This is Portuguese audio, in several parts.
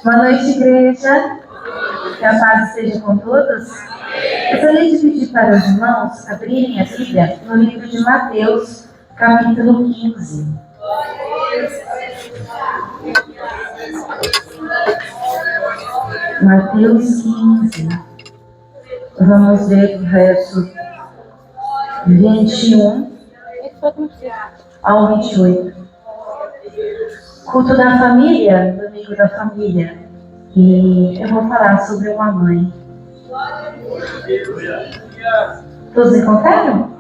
Boa noite, igreja. Que a paz esteja com todos. Gostaria de pedir para os irmãos abrirem a Bíblia no livro de Mateus, capítulo 15. Mateus 15. Vamos ver o verso 21 ao 28. Culto da família, domingo da família. E eu vou falar sobre uma mãe. Todos encontraram?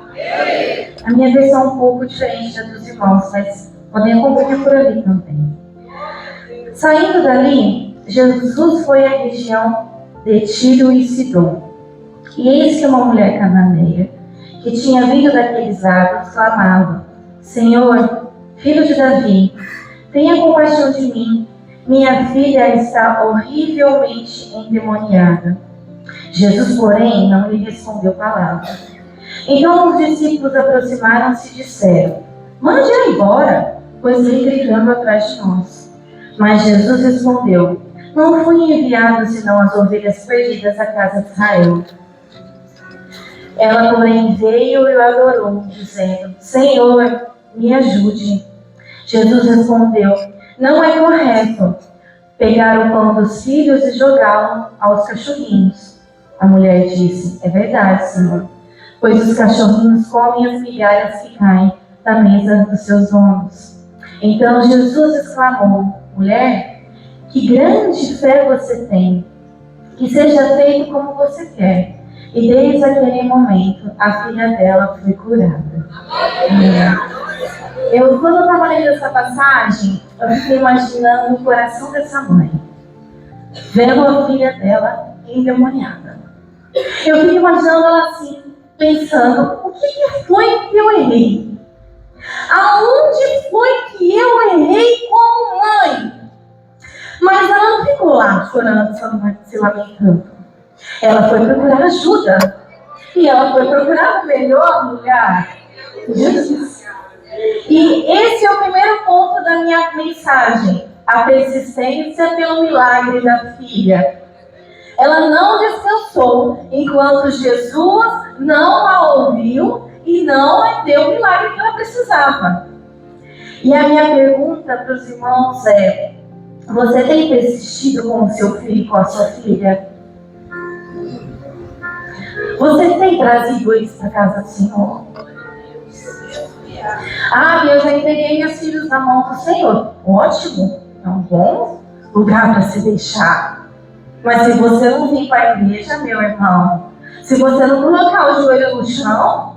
A minha versão é um pouco diferente da dos irmãos, mas podem acompanhar por ali também. Saindo dali, Jesus foi à região de Tiro e Sidom. E eis que uma mulher cananeia, que tinha vindo daqueles lados, clamava: Senhor, filho de Davi, tenha compaixão de mim. Minha filha está horrivelmente endemoniada. Jesus, porém, não lhe respondeu palavra. Então os discípulos aproximaram-se e disseram: Mande-a embora, pois vem gritando atrás de nós. Mas Jesus respondeu: Não fui enviado senão as ovelhas perdidas da casa de Israel. Ela, porém, veio e o adorou, dizendo: Senhor, me ajude. Jesus respondeu: Não é correto pegar o pão dos filhos e jogá-lo aos cachorrinhos. A mulher disse: É verdade, Senhor, pois os cachorrinhos comem as migalhas que caem da mesa dos seus donos. Então Jesus exclamou: Mulher, que grande fé você tem! Que seja feito como você quer. E desde aquele momento, a filha dela foi curada. Quando eu estava lendo essa passagem, eu fiquei imaginando o coração dessa mãe, vendo a filha dela endemoniada. Eu fiquei imaginando ela assim, pensando: o que foi que eu errei? Aonde foi que eu errei como mãe? Mas ela não ficou lá chorando, se lamentando. Ela foi procurar ajuda. E ela foi procurar o melhor lugar: Jesus. E esse é o primeiro ponto da minha mensagem: a persistência pelo milagre da filha. Ela não descansou enquanto Jesus não a ouviu e não deu o milagre que ela precisava. E a minha pergunta para os irmãos é: você tem persistido com o seu filho e com a sua filha? Você tem trazido eles para a casa do Senhor? Eu já entreguei meus filhos na mão do Senhor. Ótimo, é um bom lugar para se deixar. Mas se você não vir para a igreja, meu irmão, se você não colocar o joelho no chão,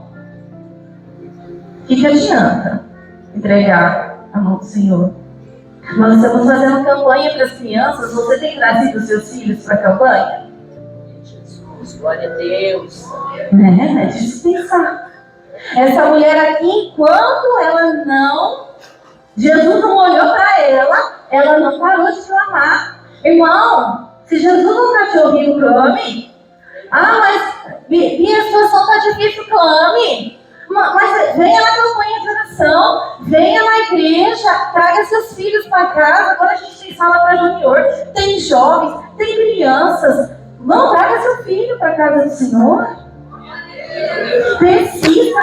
o que adianta entregar a mão do Senhor? Nós estamos fazendo campanha para as crianças. Você tem trazido os seus filhos para a campanha? Glória a Deus. É dispensar. Essa mulher aqui, enquanto ela não... Jesus não olhou para ela não parou de clamar. Irmão, se Jesus não está te ouvindo, clame. Mas minha situação está difícil, clame. Mas venha na campanha de oração, venha na igreja, traga seus filhos para casa. Agora a gente tem sala para junior, tem jovens, tem crianças. Não, traga seu filho para a casa do Senhor. Persista.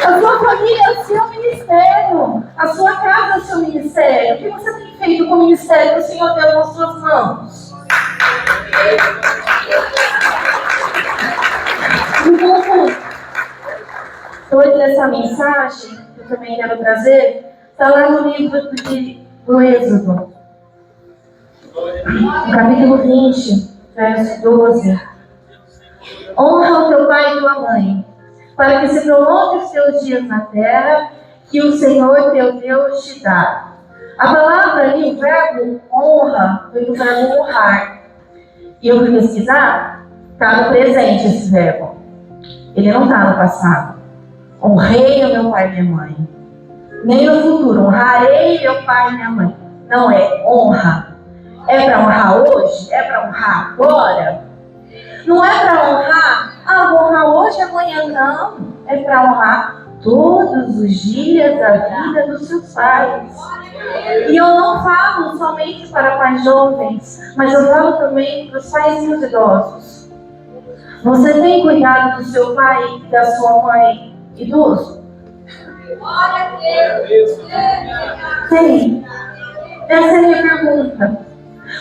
A sua família é o seu ministério. A sua casa é o seu ministério. O que você tem feito com o ministério que o Senhor deu nas suas mãos? No ponto 2 dessa mensagem, que eu também quero trazer, está lá no livro do Êxodo, no capítulo 20, verso 12. Honra o teu pai e tua mãe, para que se prolongue os teus dias na terra, que o Senhor teu Deus te dá. A palavra ali, o verbo honra, foi do verbo honrar. E eu fui pesquisar, está no presente esse verbo. Ele não está no passado. Honrei o meu pai e minha mãe. Nem no futuro, honrarei meu pai e minha mãe. Não é honra. É para honrar hoje? É para honrar agora? Não é para honrar, vou honrar hoje, amanhã não. É para honrar todos os dias da vida dos seus pais. E eu não falo somente para pais jovens, mas eu falo também para os pais e os idosos. Você tem cuidado do seu pai e da sua mãe idoso? Tem. Essa é a minha pergunta.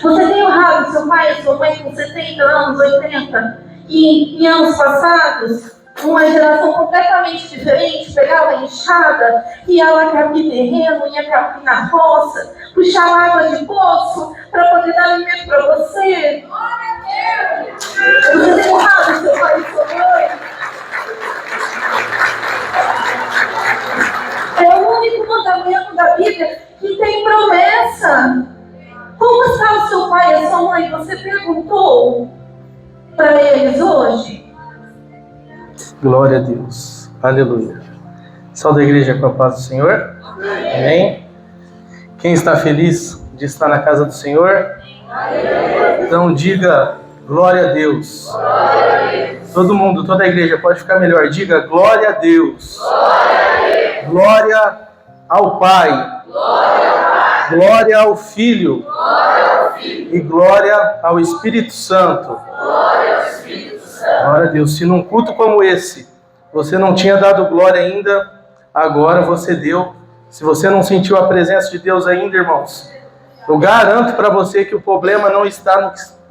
Você tem honrado seu pai e sua mãe com 70 anos, 80? E em anos passados, uma geração completamente diferente pegava a enxada, ia lá capir terreno, ia capir na roça, puxava água de poço para poder dar alimento para você. Você tem honrado seu pai e sua mãe? É o único mandamento da Bíblia que tem promessa. Como está o seu pai e a sua mãe? Você perguntou para eles hoje? Glória a Deus. Aleluia. Salve a igreja com a paz do Senhor. Amém. Quem está feliz de estar na casa do Senhor? Então diga glória a Deus. Todo mundo, toda a igreja pode ficar melhor. Diga glória a Deus. Glória ao Pai. Glória ao Filho. E glória ao Espírito Santo. Glória a Deus. Se num culto como esse você não tinha dado glória ainda, agora você deu. Se você não sentiu a presença de Deus ainda, irmãos, eu garanto para você que o problema não está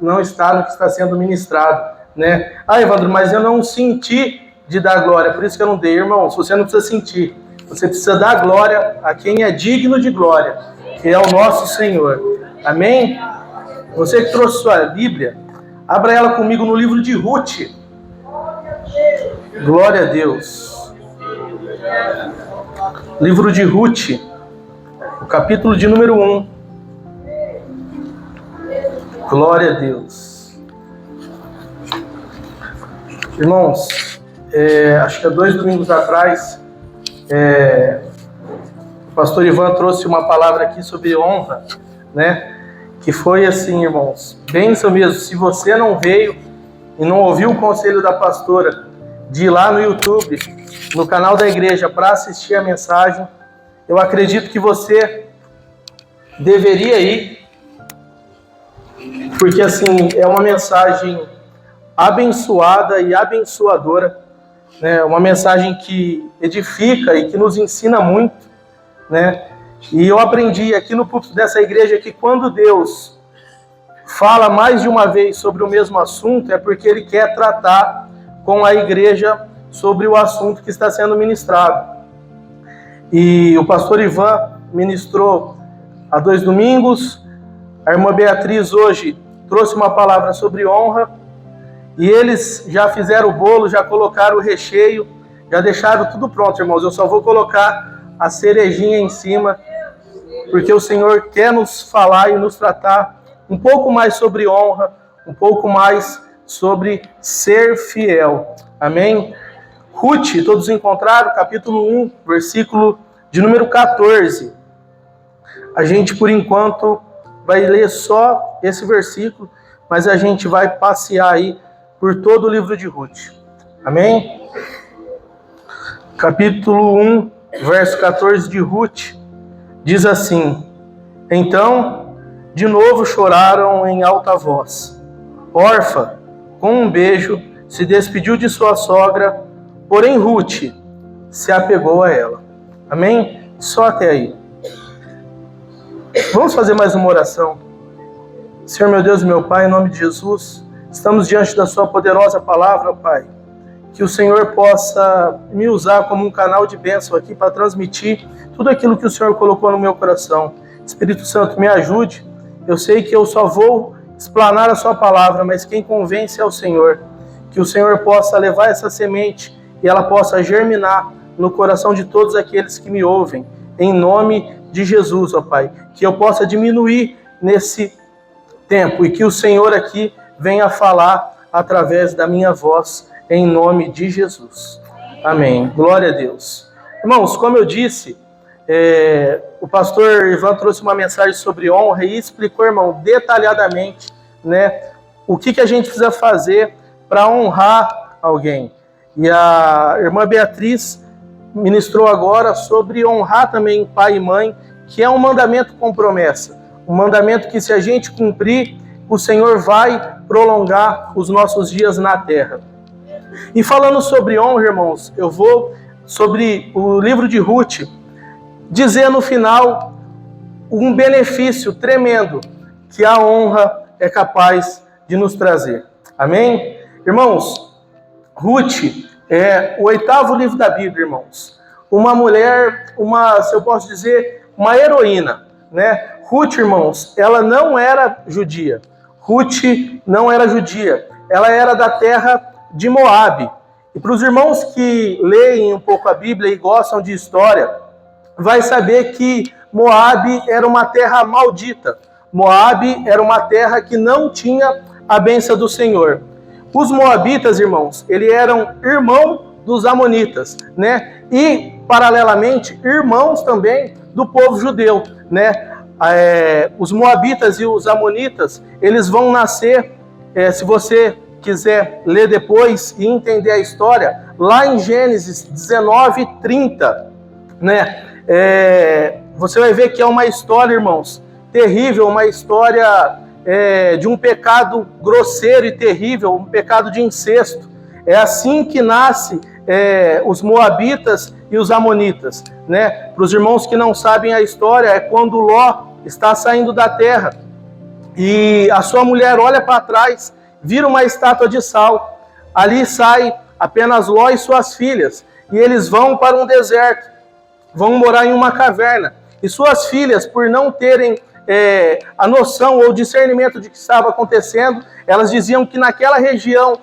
no que está sendo ministrado, né? Ah, Evandro, mas eu não senti de dar glória, por isso que eu não dei. Irmãos, você não precisa sentir. Você precisa dar glória a quem é digno de glória, que é o nosso Senhor. Amém? Você que trouxe sua Bíblia, abra ela comigo no livro de Ruth. Glória a Deus. Livro de Ruth, o capítulo de número 1. Glória a Deus. Irmãos, acho que há 2 domingos atrás, o pastor Ivan trouxe uma palavra aqui sobre honra, né? Que foi assim, irmãos, bênção mesmo. Se você não veio e não ouviu o conselho da pastora de ir lá no YouTube, no canal da igreja, para assistir a mensagem, eu acredito que você deveria ir, porque assim, é uma mensagem abençoada e abençoadora, né? Uma mensagem que edifica e que nos ensina muito, né? E eu aprendi aqui no púlpito dessa igreja que quando Deus fala mais de uma vez sobre o mesmo assunto, é porque Ele quer tratar com a igreja sobre o assunto que está sendo ministrado. E o pastor Ivan ministrou há 2 domingos, a irmã Beatriz hoje trouxe uma palavra sobre honra, e eles já fizeram o bolo, já colocaram o recheio, já deixaram tudo pronto, irmãos. Eu só vou colocar a cerejinha em cima, porque o Senhor quer nos falar e nos tratar um pouco mais sobre honra, um pouco mais sobre ser fiel. Amém? Ruth, todos encontraram? Capítulo 1, versículo de número 14. A gente, por enquanto, vai ler só esse versículo, mas a gente vai passear aí por todo o livro de Ruth. Amém? Capítulo 1, verso 14 de Ruth, diz assim: Então, de novo choraram em alta voz. Orfa, com um beijo, se despediu de sua sogra, porém Ruth se apegou a ela. Amém? Só até aí. Vamos fazer mais uma oração. Senhor, meu Deus e meu Pai, em nome de Jesus, estamos diante da sua poderosa palavra, Pai. Que o Senhor possa me usar como um canal de bênção aqui para transmitir tudo aquilo que o Senhor colocou no meu coração. Espírito Santo, me ajude. Eu sei que eu só vou explanar a sua palavra, mas quem convence é o Senhor. Que o Senhor possa levar essa semente e ela possa germinar no coração de todos aqueles que me ouvem. Em nome de Jesus, ó Pai. Que eu possa diminuir nesse tempo e que o Senhor aqui venha falar através da minha voz, em nome de Jesus. Amém. Glória a Deus. Irmãos, como eu disse, o pastor Ivan trouxe uma mensagem sobre honra e explicou, irmão, detalhadamente, né, o que a gente precisa fazer para honrar alguém. E a irmã Beatriz ministrou agora sobre honrar também pai e mãe, que é um mandamento com promessa. Um mandamento que, se a gente cumprir, o Senhor vai prolongar os nossos dias na terra. E falando sobre honra, irmãos, eu vou sobre o livro de Ruth dizer no final um benefício tremendo que a honra é capaz de nos trazer. Amém? Irmãos, Ruth é o 8º livro da Bíblia, irmãos. Uma mulher, se eu posso dizer, uma heroína, né? Ruth, irmãos, ela não era judia. Ruth não era judia. Ela era da terra de Moabe. E para os irmãos que leem um pouco a Bíblia e gostam de história, vai saber que Moabe era uma terra maldita. Moabe era uma terra que não tinha a bênção do Senhor. Os moabitas, irmãos, eles eram irmãos dos amonitas, né? E, paralelamente, irmãos também do povo judeu, né? Os moabitas e os amonitas, eles vão nascer, se você quiser ler depois e entender a história, lá em Gênesis 19:30, né? Você vai ver que é uma história, irmãos, terrível, uma história de um pecado grosseiro e terrível, um pecado de incesto. É assim que nasce os moabitas e os amonitas, né? Para os irmãos que não sabem a história, é quando Ló está saindo da terra e a sua mulher olha para trás, vira uma estátua de sal. Ali sai apenas Ló e suas filhas, e eles vão para um deserto, vão morar em uma caverna. E suas filhas, por não terem a noção ou discernimento de que estava acontecendo, elas diziam que naquela região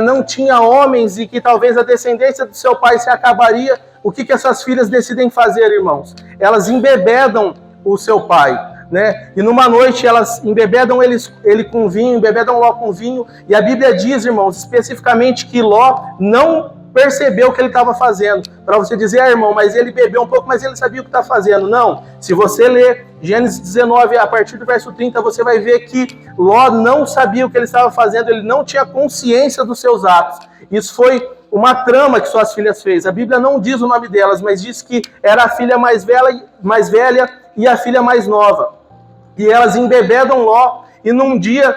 não tinha homens e que talvez a descendência do seu pai se acabaria. O que essas filhas decidem fazer, irmãos? Elas embebedam o seu pai, né? E numa noite elas embebedam ele com vinho, embebedam Ló com vinho, e a Bíblia diz, irmãos, especificamente que Ló não percebeu o que ele estava fazendo. Para você dizer, irmão, mas ele bebeu um pouco, mas ele sabia o que está fazendo. Não. Se você ler Gênesis 19, a partir do verso 30, você vai ver que Ló não sabia o que ele estava fazendo, ele não tinha consciência dos seus atos. Isso foi uma trama que suas filhas fez. A Bíblia não diz o nome delas, mas diz que era a filha mais velha e a filha mais nova. E elas embebedam Ló, e num dia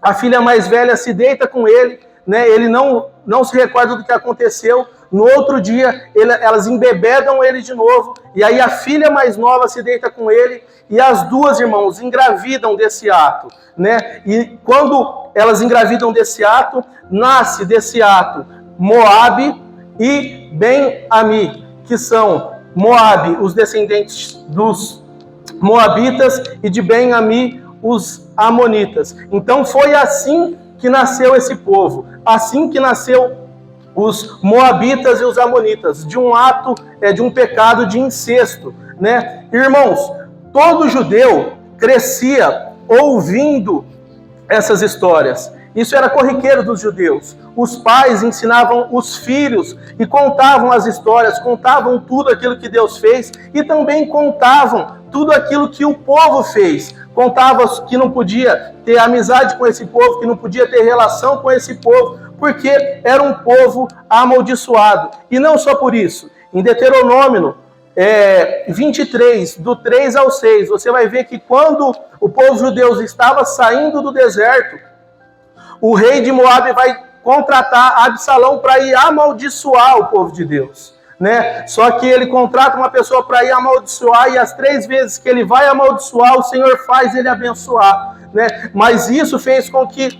a filha mais velha se deita com ele, né? Ele não se recorda do que aconteceu. No outro dia, elas embebedam ele de novo, e aí a filha mais nova se deita com ele, e as duas, irmãos, engravidam desse ato, né? E quando elas engravidam desse ato, nasce desse ato Moabe e Ben-Ami, que são Moabe, os descendentes dos moabitas, e de Ben-Ami, os amonitas. Então foi assim que nasceu esse povo, assim que nasceu os moabitas e os amonitas, de um ato, de um pecado de incesto, né? Irmãos, todo judeu crescia ouvindo essas histórias. Isso era corriqueiro dos judeus. Os pais ensinavam os filhos e contavam as histórias, contavam tudo aquilo que Deus fez e também contavam tudo aquilo que o povo fez. Contavam que não podia ter amizade com esse povo, que não podia ter relação com esse povo, porque era um povo amaldiçoado. E não só por isso. Em Deuteronômio 23, do 3 ao 6, você vai ver que quando o povo judeu estava saindo do deserto, o rei de Moabe vai contratar Absalão para ir amaldiçoar o povo de Deus, né? Só que ele contrata uma pessoa para ir amaldiçoar, e as 3 vezes que ele vai amaldiçoar, o Senhor faz ele abençoar, né? Mas isso fez com que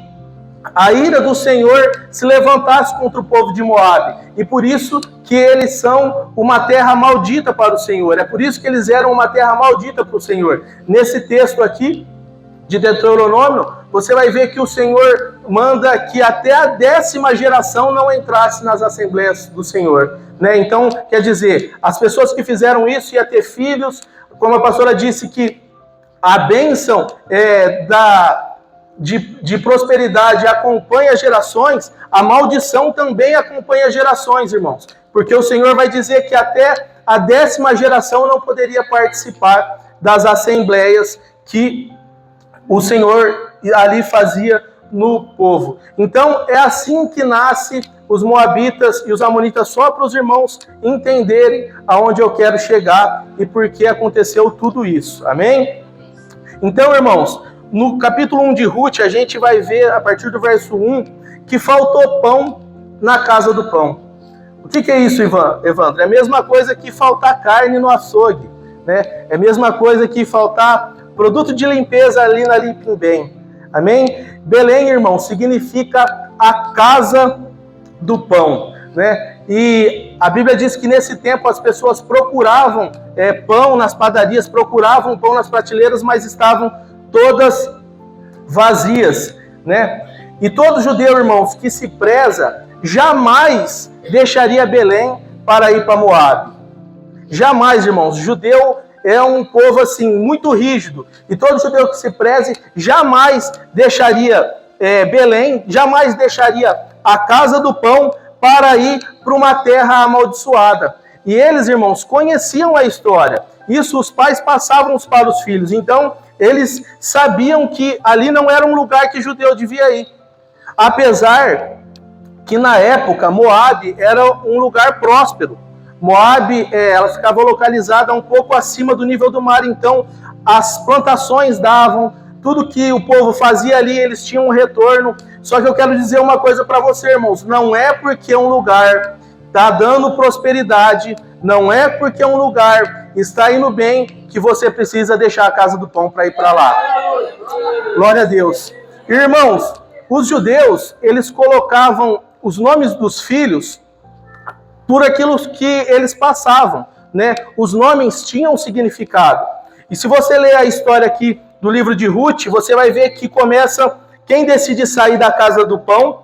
a ira do Senhor se levantasse contra o povo de Moabe, e por isso que eles são uma terra maldita para o Senhor. É por isso que eles eram uma terra maldita para o Senhor. Nesse texto aqui de Deuteronômio, você vai ver que o Senhor manda que até a 10ª geração não entrasse nas assembleias do Senhor, né? Então, quer dizer, as pessoas que fizeram isso iam ter filhos, como a pastora disse, que a bênção de prosperidade acompanha gerações, a maldição também acompanha gerações, irmãos. Porque o Senhor vai dizer que até a 10ª geração não poderia participar das assembleias que o Senhor ali fazia no povo. Então, é assim que nasce os moabitas e os amonitas, só para os irmãos entenderem aonde eu quero chegar e por que aconteceu tudo isso. Amém? Então, irmãos, no capítulo 1 de Ruth, a gente vai ver, a partir do verso 1, que faltou pão na casa do pão. O que é isso, Evandro? É a mesma coisa que faltar carne no açougue, né? É a mesma coisa que faltar produto de limpeza ali na Limpim Bem. Amém? Belém, irmão, significa a casa do pão, né? E a Bíblia diz que nesse tempo as pessoas procuravam pão nas padarias, procuravam pão nas prateleiras, mas estavam todas vazias, né? E todo judeu, irmãos, que se preza, jamais deixaria Belém para ir para Moabe. Jamais, irmãos. Judeu é um povo assim muito rígido, e todo judeu que se preze jamais deixaria Belém, jamais deixaria a casa do pão para ir para uma terra amaldiçoada. E eles, irmãos, conheciam a história. Isso os pais passavam para os filhos. Então, eles sabiam que ali não era um lugar que judeu devia ir. Apesar que na época Moabe era um lugar próspero. Moabe, ela ficava localizada um pouco acima do nível do mar, então as plantações davam, tudo que o povo fazia ali, eles tinham um retorno. Só que eu quero dizer uma coisa para você, irmãos, não é porque um lugar está dando prosperidade, não é porque um lugar está indo bem, que você precisa deixar a casa do pão para ir para lá. Glória a Deus. Irmãos, os judeus, eles colocavam os nomes dos filhos por aquilo que eles passavam, né? Os nomes tinham significado. E se você ler a história aqui do livro de Ruth, você vai ver que começa, quem decide sair da casa do pão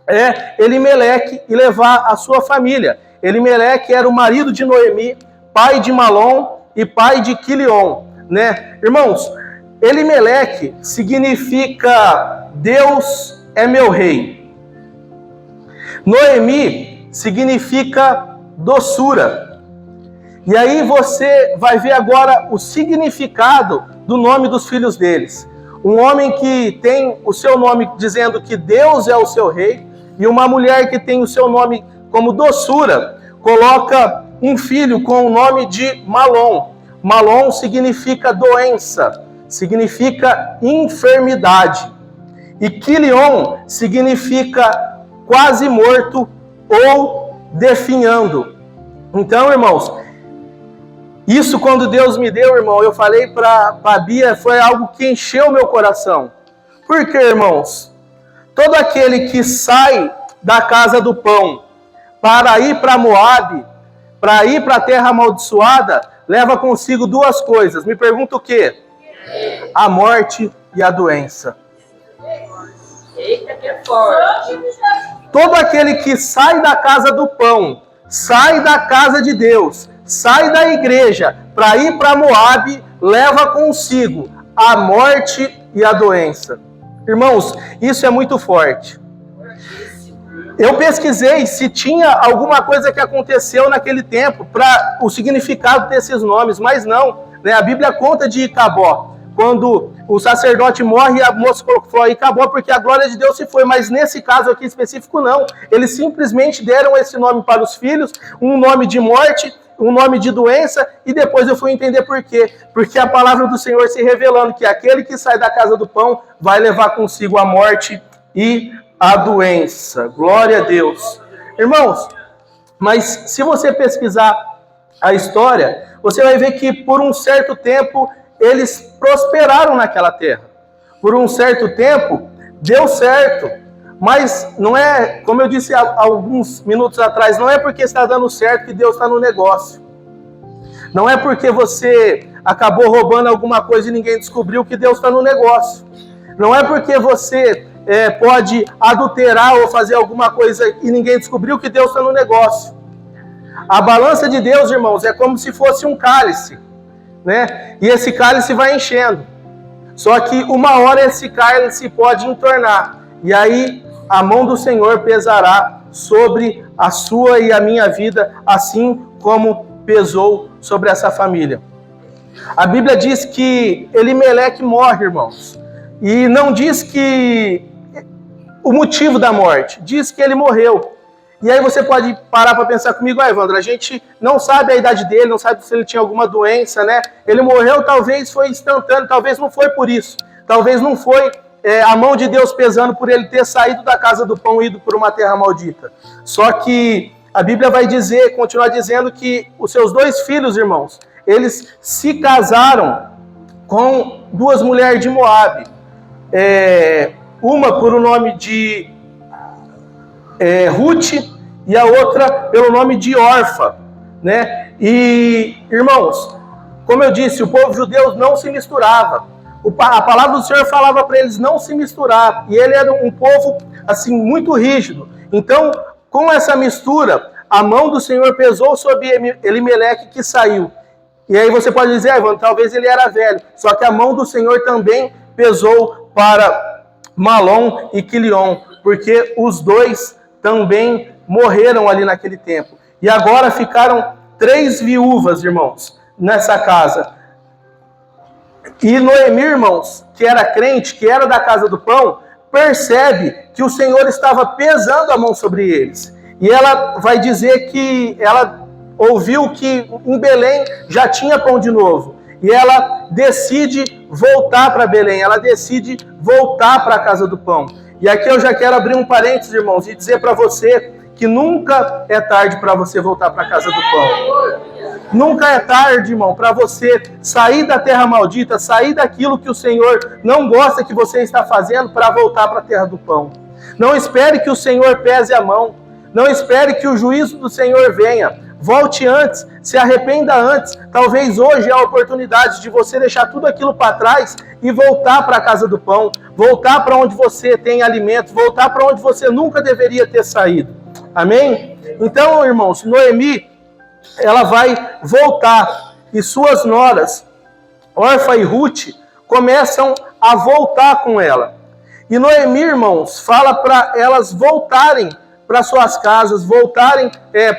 é Elimeleque e levar a sua família. Elimeleque era o marido de Noemi, pai de Malom e pai de Quilion, né? Irmãos, Elimeleque significa Deus é meu rei. Noemi significa doçura. E aí você vai ver agora o significado do nome dos filhos deles. Um homem que tem o seu nome dizendo que Deus é o seu rei, e uma mulher que tem o seu nome como doçura, coloca um filho com o nome de Malom. Malom significa doença, significa enfermidade. E Quilion significa quase morto ou definhando. Então, irmãos, isso quando Deus me deu, irmão, eu falei para a Bia, foi algo que encheu meu coração. Por quê, irmãos? Todo aquele que sai da casa do pão para ir para Moabe, para ir para a terra amaldiçoada, leva consigo duas coisas. Me pergunta o quê? A morte e a doença. Eita, que é forte. Todo aquele que sai da casa do pão, sai da casa de Deus, sai da igreja para ir para Moabe, leva consigo a morte e a doença. Irmãos, isso é muito forte. Eu pesquisei se tinha alguma coisa que aconteceu naquele tempo para o significado desses nomes, mas não, né? A Bíblia conta de Icabó, quando o sacerdote morre, a moça falou Icabó porque a glória de Deus se foi, mas nesse caso aqui específico não. Eles simplesmente deram esse nome para os filhos, um nome de morte, um nome de doença, e depois eu fui entender por quê. Porque a palavra do Senhor se revelando que aquele que sai da casa do pão vai levar consigo a morte e a doença. Glória a Deus. Irmãos, mas se você pesquisar a história, você vai ver que por um certo tempo eles prosperaram naquela terra. Por um certo tempo deu certo. Mas não é, como eu disse há alguns minutos atrás, não é porque está dando certo que Deus está no negócio. Não é porque você acabou roubando alguma coisa e ninguém descobriu que Deus está no negócio. Não é porque você pode adulterar ou fazer alguma coisa e ninguém descobriu que Deus está no negócio. A balança de Deus, irmãos, é como se fosse um cálice, né? E esse cálice vai enchendo. Só que uma hora esse cálice pode entornar. E aí a mão do Senhor pesará sobre a sua e a minha vida, assim como pesou sobre essa família. A Bíblia diz que Elimeleque morre, irmãos. E não diz que o motivo da morte, diz que ele morreu. E aí você pode parar para pensar comigo, Evandro, a gente não sabe a idade dele, não sabe se ele tinha alguma doença, né? Ele morreu, talvez foi instantâneo, talvez não foi por isso. Talvez não foi a mão de Deus pesando por ele ter saído da casa do pão e ido por uma terra maldita. Só que a Bíblia vai dizer, continuar dizendo que os seus 2 filhos, irmãos, eles se casaram com 2 mulheres de Moabe. Uma por o nome de Ruth e a outra pelo nome de Orfa, né? E, irmãos, como eu disse, o povo judeu não se misturava. A palavra do Senhor falava para eles não se misturar. E ele era um povo, assim, muito rígido. Então, com essa mistura, a mão do Senhor pesou sobre Elimeleque, que saiu. E aí você pode dizer, Evandro, talvez ele era velho. Só que a mão do Senhor também pesou para Malom e Quilion, porque os 2 também morreram ali naquele tempo. E agora ficaram 3 viúvas, irmãos, nessa casa. E Noemi, irmãos, que era crente, que era da casa do pão, percebe que o Senhor estava pesando a mão sobre eles. E ela vai dizer que ela ouviu que em Belém já tinha pão de novo. E ela decide voltar para Belém, ela decide voltar para a casa do pão. E aqui eu já quero abrir um parênteses, irmãos, e dizer para você que nunca é tarde para você voltar para a casa do pão. Nunca é tarde, irmão, para você sair da terra maldita, sair daquilo que o Senhor não gosta que você está fazendo para voltar para a terra do pão. Não espere que o Senhor pese a mão. Não espere que o juízo do Senhor venha. Volte antes, se arrependa antes. Talvez hoje é a oportunidade de você deixar tudo aquilo para trás e voltar para a casa do pão. Voltar para onde você tem alimento. Voltar para onde você nunca deveria ter saído. Amém? Então, irmãos, Noemi, ela vai voltar. E suas noras, Orfa e Ruth, começam a voltar com ela. E Noemi, irmãos, fala para elas voltarem para suas casas, voltarem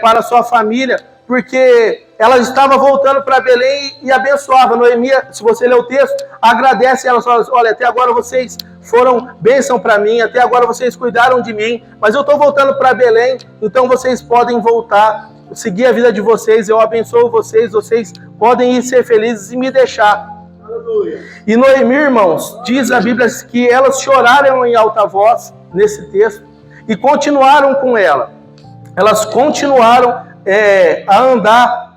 para sua família, porque ela estava voltando para Belém e abençoava. Noemi, se você ler o texto, agradece elas, fala, olha, até agora vocês foram bênção para mim, até agora vocês cuidaram de mim, mas eu estou voltando para Belém, então vocês podem voltar, seguir a vida de vocês, eu abençoo vocês, vocês podem ir ser felizes e me deixar. Aleluia. E Noemi, irmãos, diz a Bíblia que elas choraram em alta voz, nesse texto, e continuaram com ela. Elas continuaram a andar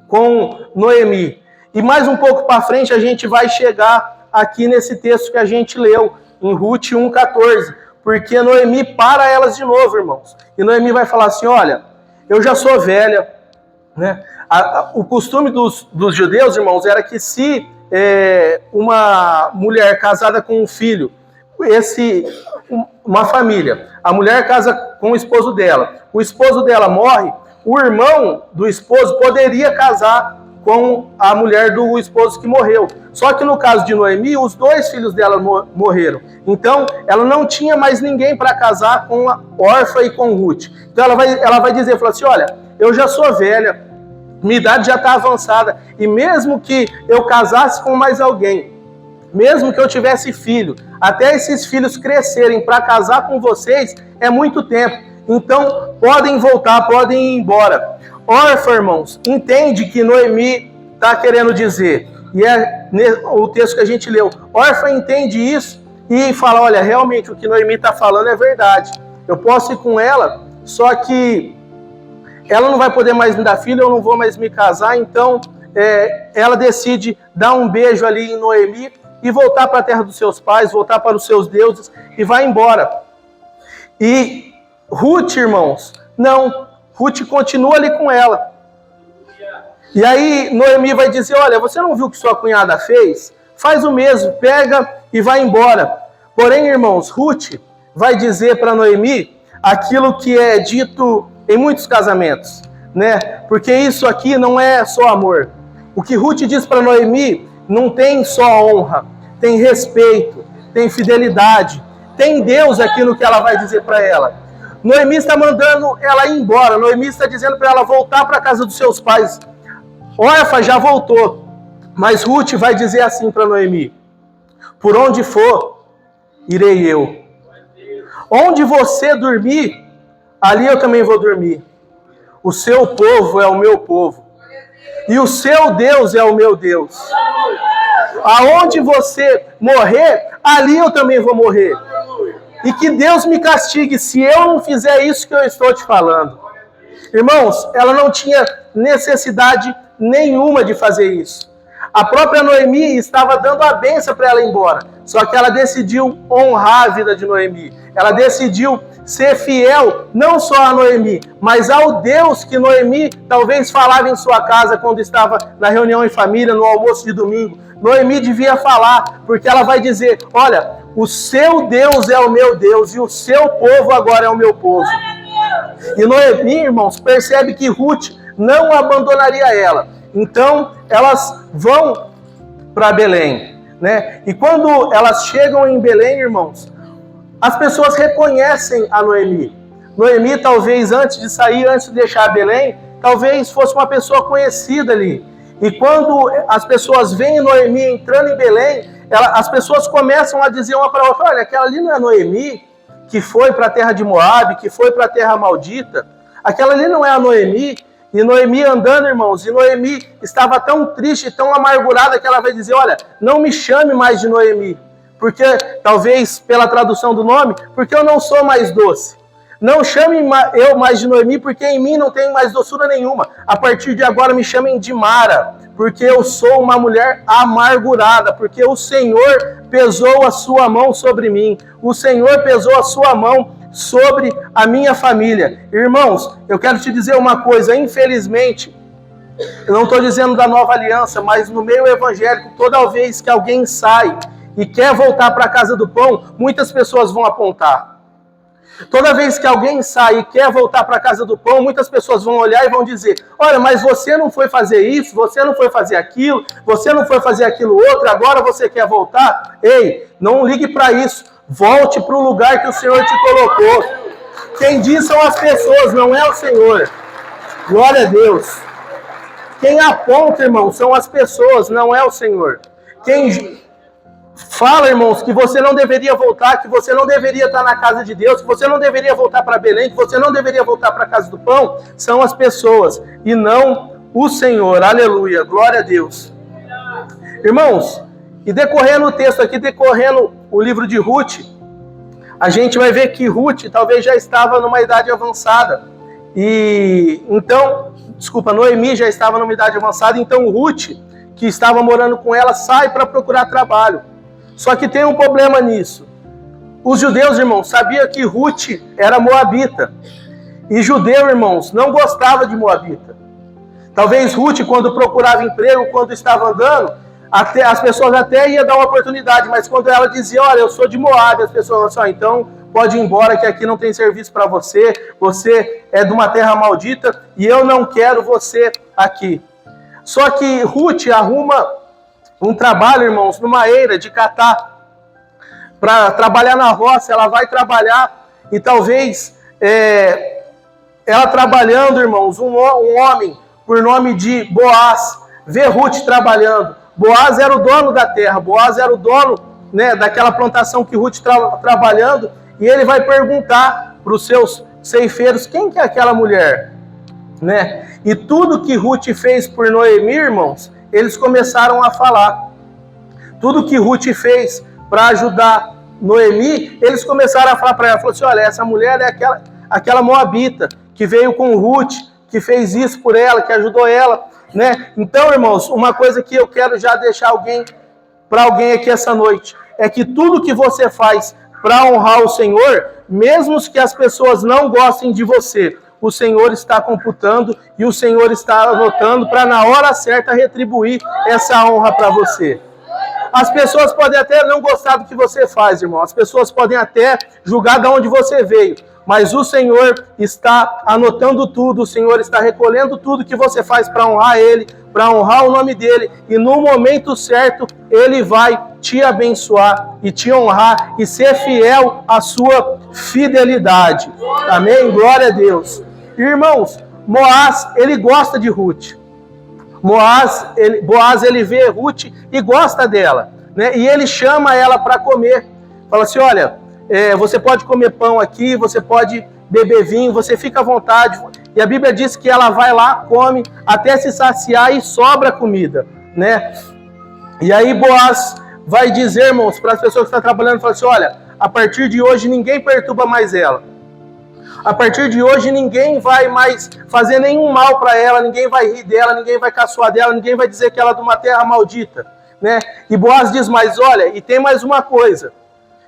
com Noemi. E mais um pouco para frente a gente vai chegar aqui nesse texto que a gente leu, em Ruth 1,14. Porque Noemi para elas de novo, irmãos. E Noemi vai falar assim, olha, eu já sou velha, né? O costume dos judeus, irmãos, era que se uma mulher casada com um filho, uma família, a mulher casa com o esposo dela morre, o irmão do esposo poderia casar com a mulher do esposo que morreu. Só que no caso de Noemi, os 2 filhos dela morreram. Então, ela não tinha mais ninguém para casar com a Orfa e com Ruth. Então, ela vai dizer, fala assim, olha, eu já sou velha, minha idade já está avançada, e mesmo que eu casasse com mais alguém, mesmo que eu tivesse filho, até esses filhos crescerem para casar com vocês, é muito tempo. Então, podem voltar, podem ir embora. Orfa, irmãos, entende que Noemi está querendo dizer. E é o texto que a gente leu. Orfa entende isso e fala, olha, realmente o que Noemi está falando é verdade. Eu posso ir com ela, só que ela não vai poder mais me dar filho, eu não vou mais me casar. Então, ela decide dar um beijo ali em Noemi e voltar para a terra dos seus pais, voltar para os seus deuses e vai embora. E Ruth, irmãos, não. Ruth continua ali com ela. E aí Noemi vai dizer, olha, você não viu o que sua cunhada fez? Faz o mesmo, pega e vai embora. Porém, irmãos, Ruth vai dizer para Noemi aquilo que é dito em muitos casamentos, né? Porque isso aqui não é só amor. O que Ruth diz para Noemi não tem só honra, tem respeito, tem fidelidade, tem Deus aqui no que ela vai dizer para ela. Noemi está mandando ela ir embora, Noemi está dizendo para ela voltar para a casa dos seus pais. Orfa já voltou, mas Ruth vai dizer assim para Noemi, por onde for, irei eu. Onde você dormir, ali eu também vou dormir. O seu povo é o meu povo. E o seu Deus é o meu Deus. Aonde você morrer, ali eu também vou morrer. E que Deus me castigue se eu não fizer isso que eu estou te falando. Irmãos, ela não tinha necessidade nenhuma de fazer isso. A própria Noemi estava dando a bênção para ela ir embora. Só que ela decidiu honrar a vida de Noemi. Ela decidiu ser fiel não só a Noemi, mas ao Deus que Noemi talvez falava em sua casa quando estava na reunião em família, no almoço de domingo. Noemi devia falar, porque ela vai dizer, olha, o seu Deus é o meu Deus e o seu povo agora é o meu povo. E Noemi, irmãos, percebe que Ruth não abandonaria ela. Então, elas vão para Belém, né? E quando elas chegam em Belém, irmãos, as pessoas reconhecem a Noemi. Noemi, talvez antes de sair, antes de deixar Belém, talvez fosse uma pessoa conhecida ali. E quando as pessoas veem Noemi entrando em Belém, as pessoas começam a dizer uma para a outra, olha, aquela ali não é Noemi, que foi para a terra de Moabe, que foi para a terra maldita. Aquela ali não é a Noemi. E Noemi andando, irmãos, e Noemi estava tão triste, tão amargurada, que ela vai dizer, olha, não me chame mais de Noemi, porque, talvez pela tradução do nome, porque eu não sou mais doce. Não chame eu mais de Noemi, porque em mim não tem mais doçura nenhuma. A partir de agora me chamem de Mara, porque eu sou uma mulher amargurada, porque o Senhor pesou a sua mão sobre mim, o Senhor pesou a sua mão sobre a minha família. Irmãos, eu quero te dizer uma coisa, infelizmente, eu não estou dizendo da nova aliança, mas no meio evangélico, toda vez que alguém sai e quer voltar para a casa do pão, muitas pessoas vão apontar. Toda vez que alguém sai e quer voltar para a casa do pão, muitas pessoas vão olhar e vão dizer, olha, mas você não foi fazer isso, você não foi fazer aquilo, você não foi fazer aquilo outro, agora você quer voltar? Ei, não ligue para isso. Volte para o lugar que o Senhor te colocou. Quem diz são as pessoas, não é o Senhor. Glória a Deus. Quem aponta, irmão, são as pessoas, não é o Senhor. Quem fala, irmãos, que você não deveria voltar, que você não deveria estar na casa de Deus, que você não deveria voltar para Belém, que você não deveria voltar para a casa do pão, são as pessoas e não o Senhor. Aleluia. Glória a Deus. Irmãos, e decorrendo o texto aqui, decorrendo o livro de Ruth, a gente vai ver que Ruth talvez já estava numa idade avançada. E então, Noemi já estava numa idade avançada, então Ruth, que estava morando com ela, sai para procurar trabalho. Só que tem um problema nisso. Os judeus, irmãos, sabiam que Ruth era moabita. E judeu, irmãos, não gostava de moabita. Talvez Ruth, quando procurava emprego, quando estava andando, as pessoas até iam dar uma oportunidade, mas quando ela dizia, olha, eu sou de Moabe, as pessoas falavam, então pode ir embora que aqui não tem serviço para você, você é de uma terra maldita e eu não quero você aqui. Só que Ruth arruma um trabalho, irmãos, numa eira de catar, para trabalhar na roça. Ela vai trabalhar e talvez ela trabalhando, irmãos, um homem por nome de Boaz vê Ruth trabalhando. Boaz era o dono da terra, Boaz era o dono, né, daquela plantação que Ruth estava trabalhando, e ele vai perguntar para os seus ceifeiros, quem que é aquela mulher? Né? E tudo que Ruth fez por Noemi, irmãos, eles começaram a falar. Tudo que Ruth fez para ajudar Noemi, eles começaram a falar para ela, falou assim, olha, essa mulher é aquela moabita, que veio com Ruth, que fez isso por ela, que ajudou ela. Né? Então, irmãos, uma coisa que eu quero já deixar para alguém aqui essa noite, é que tudo que você faz para honrar o Senhor, mesmo que as pessoas não gostem de você, o Senhor está computando e o Senhor está anotando para na hora certa retribuir essa honra para você. As pessoas podem até não gostar do que você faz, irmão. As pessoas podem até julgar de onde você veio. Mas o Senhor está anotando tudo, o Senhor está recolhendo tudo que você faz para honrar Ele, para honrar o nome dEle. E no momento certo, Ele vai te abençoar e te honrar e ser fiel à sua fidelidade. Amém? Glória a Deus. Irmãos, Boaz, ele gosta de Ruth. Boaz, ele vê Ruth e gosta dela. Né? E ele chama ela para comer. Fala assim, olha... você pode comer pão aqui, você pode beber vinho, você fica à vontade. E a Bíblia diz que ela vai lá, come, até se saciar e sobra comida, né? E aí Boaz vai dizer, irmãos, para as pessoas que estão trabalhando, fala assim, olha, a partir de hoje ninguém perturba mais ela. A partir de hoje ninguém vai mais fazer nenhum mal para ela, ninguém vai rir dela, ninguém vai caçoar dela, ninguém vai dizer que ela é de uma terra maldita, né? E Boaz diz, mas olha, e tem mais uma coisa.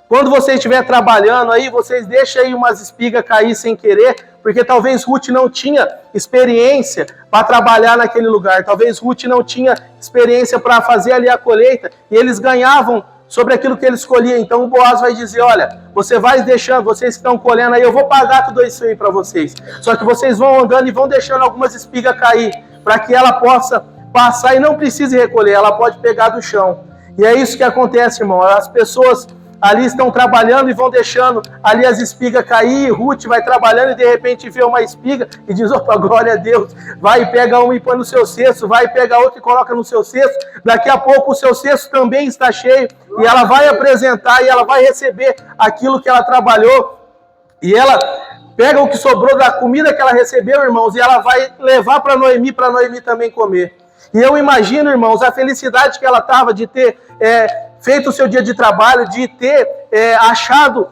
Quando você estiver trabalhando aí, vocês deixem aí umas espigas cair sem querer, porque talvez Ruth não tinha experiência para trabalhar naquele lugar. Talvez Ruth não tinha experiência para fazer ali a colheita, e eles ganhavam sobre aquilo que eles colhiam. Então o Boaz vai dizer, olha, você vai deixando, vocês que estão colhendo aí, eu vou pagar tudo isso aí para vocês. Só que vocês vão andando e vão deixando algumas espigas cair, para que ela possa passar e não precise recolher, ela pode pegar do chão. E é isso que acontece, irmão. As pessoas ali estão trabalhando e vão deixando ali as espigas cair, Ruth vai trabalhando e de repente vê uma espiga e diz, opa, glória a Deus, vai e pega uma e põe no seu cesto, vai e pega outra e coloca no seu cesto, daqui a pouco o seu cesto também está cheio e ela vai apresentar e ela vai receber aquilo que ela trabalhou e ela pega o que sobrou da comida que ela recebeu, irmãos, e ela vai levar para Noemi também comer. E eu imagino, irmãos, a felicidade que ela estava de ter feito o seu dia de trabalho, de ter achado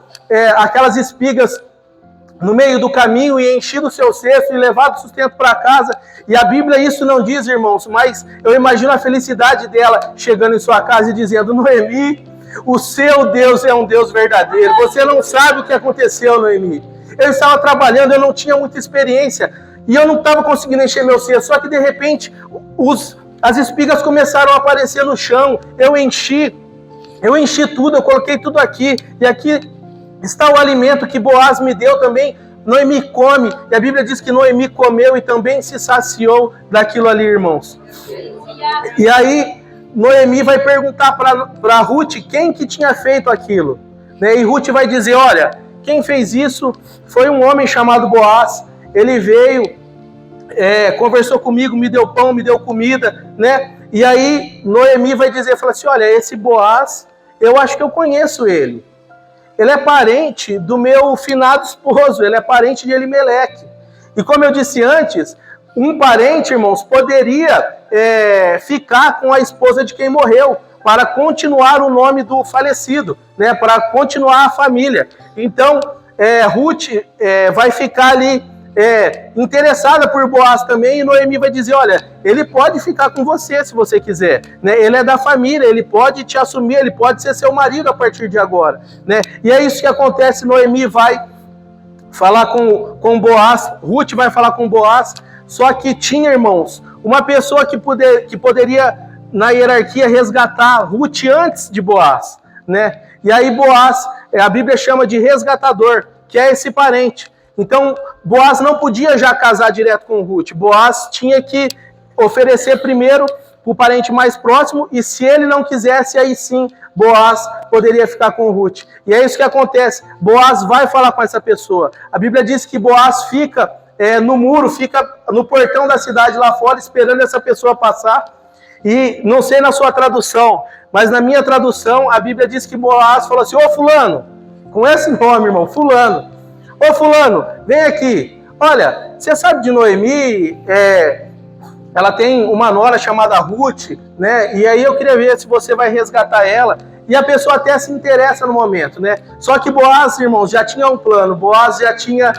aquelas espigas no meio do caminho e enchido o seu cesto e levado sustento para casa. E a Bíblia isso não diz, irmãos, mas eu imagino a felicidade dela chegando em sua casa e dizendo, Noemi, o seu Deus é um Deus verdadeiro. Você não sabe o que aconteceu, Noemi. Eu estava trabalhando, eu não tinha muita experiência e eu não estava conseguindo encher meu cesto. Só que de repente as espigas começaram a aparecer no chão. Eu enchi tudo, eu coloquei tudo aqui. E aqui está o alimento que Boaz me deu também. Noemi come. E a Bíblia diz que Noemi comeu e também se saciou daquilo ali, irmãos. E aí Noemi vai perguntar para Ruth quem que tinha feito aquilo. E Ruth vai dizer, olha, quem fez isso foi um homem chamado Boaz. Ele veio, conversou comigo, me deu pão, me deu comida, né? E aí Noemi vai dizer, fala assim, olha, esse Boaz, eu acho que eu conheço ele. Ele é parente do meu finado esposo, ele é parente de Elimeleque. E como eu disse antes, um parente, irmãos, poderia ficar com a esposa de quem morreu, para continuar o nome do falecido, né? Para continuar a família. Então, Ruth vai ficar ali interessada por Boaz também, e Noemi vai dizer, olha, ele pode ficar com você se você quiser, né? Ele é da família, ele pode te assumir, ele pode ser seu marido a partir de agora, né? E é isso que acontece. Noemi vai falar com Boaz, Ruth vai falar com Boaz, só que tinha, irmãos, uma pessoa que poderia na hierarquia resgatar Ruth antes de Boaz, né? E aí Boaz, a Bíblia chama de resgatador, que é esse parente. Então, Boaz não podia já casar direto com Ruth. Boaz tinha que oferecer primeiro para o parente mais próximo, e se ele não quisesse, aí sim, Boaz poderia ficar com Ruth. E é isso que acontece. Boaz vai falar com essa pessoa. A Bíblia diz que Boaz fica no muro, fica no portão da cidade lá fora, esperando essa pessoa passar. E não sei na sua tradução, mas na minha tradução, a Bíblia diz que Boaz falou assim, ô fulano, com esse nome, irmão, fulano, ô fulano, vem aqui, olha, você sabe de Noemi, ela tem uma nora chamada Ruth, né, e aí eu queria ver se você vai resgatar ela, e a pessoa até se interessa no momento, né, só que Boaz, irmãos, já tinha um plano, Boaz já tinha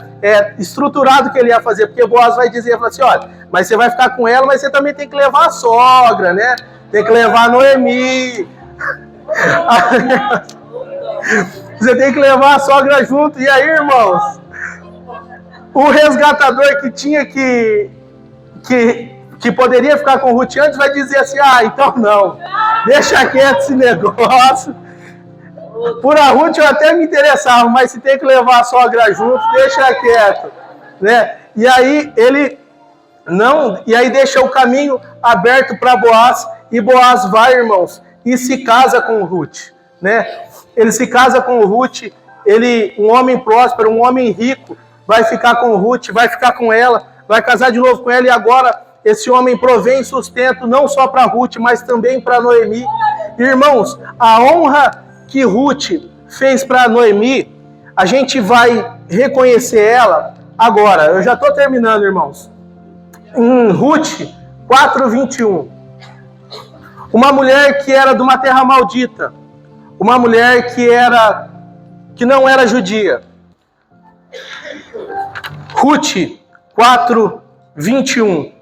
estruturado o que ele ia fazer, porque Boaz vai dizer, fala assim, olha, mas você vai ficar com ela, mas você também tem que levar a sogra, né, tem que levar a Noemi, você tem que levar a sogra junto. E aí, irmãos, o resgatador que tinha que poderia ficar com Ruth antes vai dizer assim, então não, deixa quieto esse negócio. Por a Ruth eu até me interessava, mas se tem que levar a sogra junto, deixa quieto, né? E aí deixa o caminho aberto para Boaz, e Boaz vai, irmãos, e se casa com Ruth, né? Ele se casa com Ruth, um homem próspero, um homem rico, vai ficar com Ruth, vai ficar com ela, vai casar de novo com ela, e agora esse homem provém sustento não só para Ruth, mas também para Noemi. Irmãos, a honra que Ruth fez para Noemi, a gente vai reconhecer ela agora. Eu já estou terminando, irmãos. Em Ruth 4:21. Uma mulher que era de uma terra maldita. Uma mulher que não era judia. Ruth 4:21.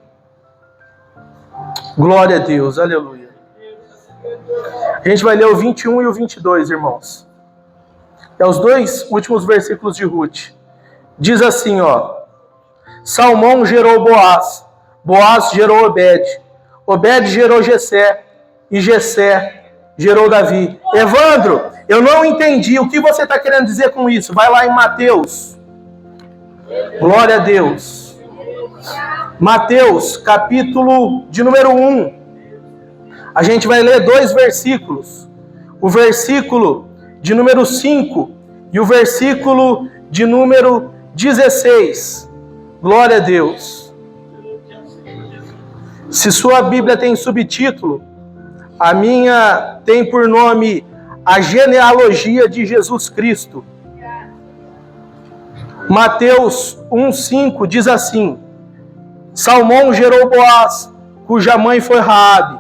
Glória a Deus, aleluia. A gente vai ler o 21 e o 22, irmãos. É os dois últimos versículos de Ruth. Diz assim, ó. Salmão gerou Boaz. Boaz gerou Obed. Obed gerou Jessé. E Jessé gerou Davi. Evandro, eu não entendi. O que você está querendo dizer com isso? Vai lá em Mateus. Glória a Deus. Mateus, capítulo de número 1. A gente vai ler 2 versículos. O versículo de número 5 e o versículo de número 16. Glória a Deus. Se sua Bíblia tem subtítulo, a minha tem por nome A Genealogia de Jesus Cristo. Mateus 1:5 diz assim: Salmão gerou Boaz, cuja mãe foi Raabe.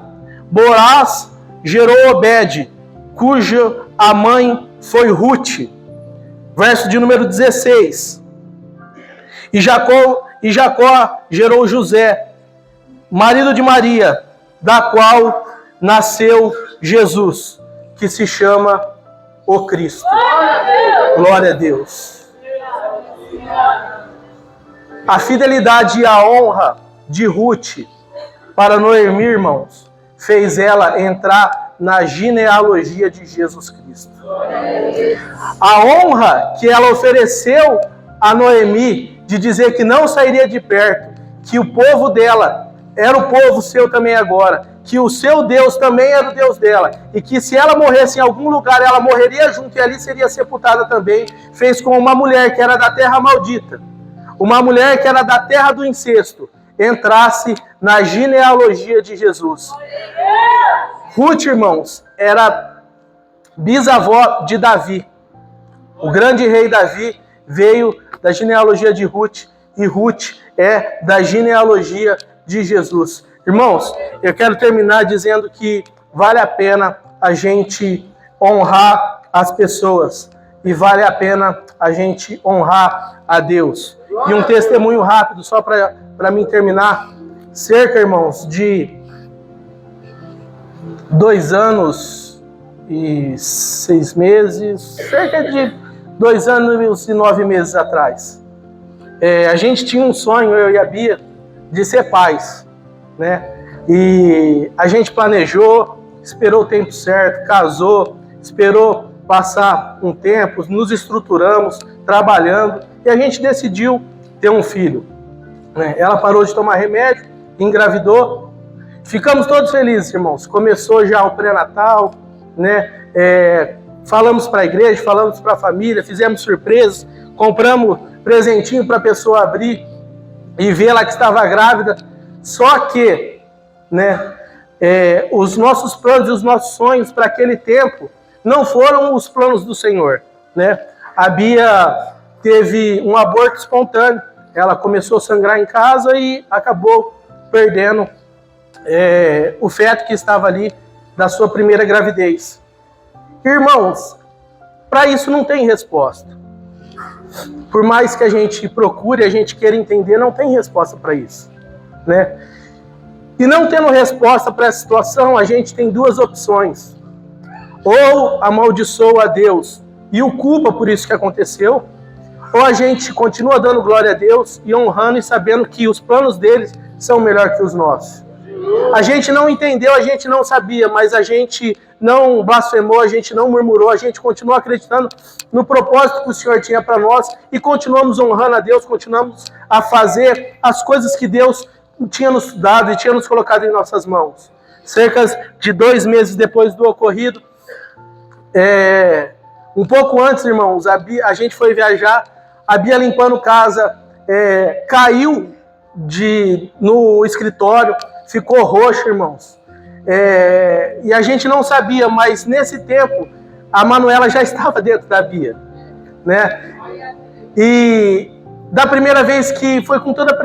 Boaz gerou Obed, cuja a mãe foi Ruth. Verso de número 16. E Jacó gerou José, marido de Maria, da qual nasceu Jesus, que se chama o Cristo. Glória a Deus. A fidelidade e a honra de Ruth para Noemi, irmãos, fez ela entrar na genealogia de Jesus Cristo. A honra que ela ofereceu a Noemi de dizer que não sairia de perto, que o povo dela era o povo seu também agora, que o seu Deus também era o Deus dela, e que se ela morresse em algum lugar, ela morreria junto e ali seria sepultada também, fez com uma mulher que era da terra maldita, uma mulher que era da terra do incesto, entrasse na genealogia de Jesus. Ruth, irmãos, era bisavó de Davi. O grande rei Davi veio da genealogia de Ruth, e Ruth é da genealogia de Jesus. Irmãos, eu quero terminar dizendo que vale a pena a gente honrar as pessoas e vale a pena a gente honrar a Deus. E um testemunho rápido, só para mim terminar. Cerca, irmãos, de 2 anos e 6 meses, cerca de 2 anos e 9 meses atrás, a gente tinha um sonho, eu e a Bia, de ser pais, né? E a gente planejou, esperou o tempo certo, casou, esperou passar um tempo, nos estruturamos, trabalhando, e a gente decidiu ter um filho, né? Ela parou de tomar remédio, engravidou, ficamos todos felizes, irmãos. Começou já o pré-natal, né? Falamos para a igreja, falamos para a família, fizemos surpresas, compramos presentinho para a pessoa abrir e ver ela que estava grávida. Só que, né, os nossos planos e os nossos sonhos para aquele tempo não foram os planos do Senhor, né? A Bia teve um aborto espontâneo. Ela começou a sangrar em casa e acabou perdendo o feto que estava ali da sua primeira gravidez. Irmãos, para isso não tem resposta. Por mais que a gente procure, a gente queira entender, não tem resposta para isso, né? E não tendo resposta para essa situação, a gente tem 2 opções. Ou amaldiçoa a Deus e o culpa por isso que aconteceu, ou a gente continua dando glória a Deus e honrando e sabendo que os planos deles são melhor que os nossos. A gente não entendeu, a gente não sabia, mas a gente não blasfemou, a gente não murmurou, a gente continuou acreditando no propósito que o Senhor tinha para nós e continuamos honrando a Deus, continuamos a fazer as coisas que Deus tinha nos dado e tinha nos colocado em nossas mãos. Cerca de 2 meses depois do ocorrido, um pouco antes, irmãos, a gente foi viajar, a Bia limpando casa, caiu no escritório, ficou roxa, irmãos. E a gente não sabia, mas nesse tempo, a Manuela já estava dentro da Bia, né? E da primeira vez que foi com toda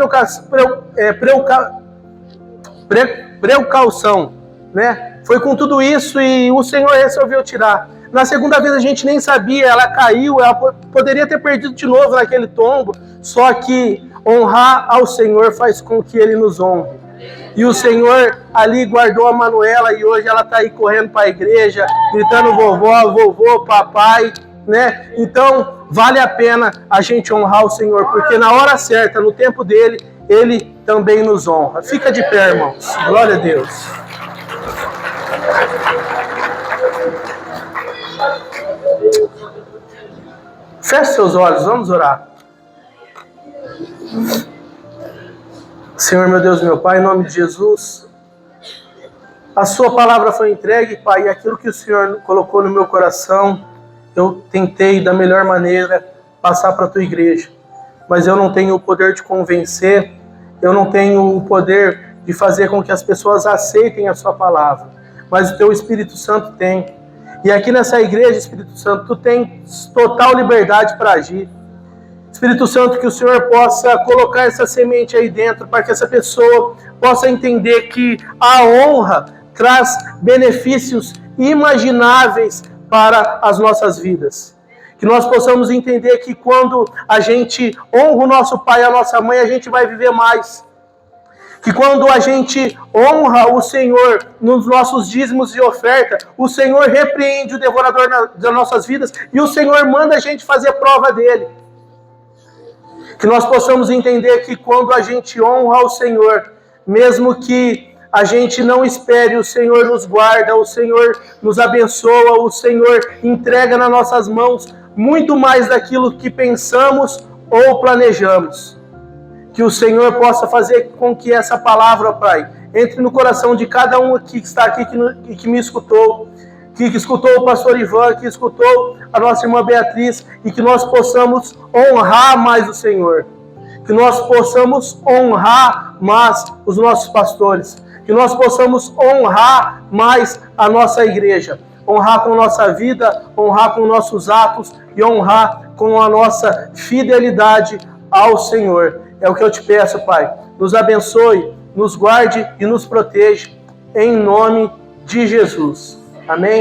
precaução, né? Foi com tudo isso e o Senhor resolveu tirar. Na segunda vez a gente nem sabia, ela caiu, ela poderia ter perdido de novo naquele tombo, só que honrar ao Senhor faz com que Ele nos honre. E o Senhor ali guardou a Manuela e hoje ela está aí correndo para a igreja, gritando vovó, vovô, papai, né? Então vale a pena a gente honrar o Senhor, porque na hora certa, no tempo dele, Ele também nos honra. Fica de pé, irmãos. Glória a Deus. Feche seus olhos, vamos orar. Senhor, meu Deus, meu Pai, em nome de Jesus, a sua palavra foi entregue, Pai, e aquilo que o Senhor colocou no meu coração, eu tentei da melhor maneira passar para a tua igreja, mas eu não tenho o poder de convencer, eu não tenho o poder de fazer com que as pessoas aceitem a sua palavra, mas o teu Espírito Santo tem. E aqui nessa igreja, Espírito Santo, tu tens total liberdade para agir. Espírito Santo, que o Senhor possa colocar essa semente aí dentro, para que essa pessoa possa entender que a honra traz benefícios inimagináveis para as nossas vidas. Que nós possamos entender que quando a gente honra o nosso pai e a nossa mãe, a gente vai viver mais. Que quando a gente honra o Senhor nos nossos dízimos e oferta, o Senhor repreende o devorador das nossas vidas e o Senhor manda a gente fazer prova dele. Que nós possamos entender que quando a gente honra o Senhor, mesmo que a gente não espere, o Senhor nos guarda, o Senhor nos abençoa, o Senhor entrega nas nossas mãos muito mais daquilo que pensamos ou planejamos. Que o Senhor possa fazer com que essa palavra, ó Pai, entre no coração de cada um que está aqui, que me escutou, que escutou o pastor Ivan, que escutou a nossa irmã Beatriz, e que nós possamos honrar mais o Senhor. Que nós possamos honrar mais os nossos pastores. Que nós possamos honrar mais a nossa igreja. Honrar com nossa vida, honrar com nossos atos e honrar com a nossa fidelidade ao Senhor. É o que eu te peço, Pai. Nos abençoe, nos guarde e nos proteja. Em nome de Jesus. Amém?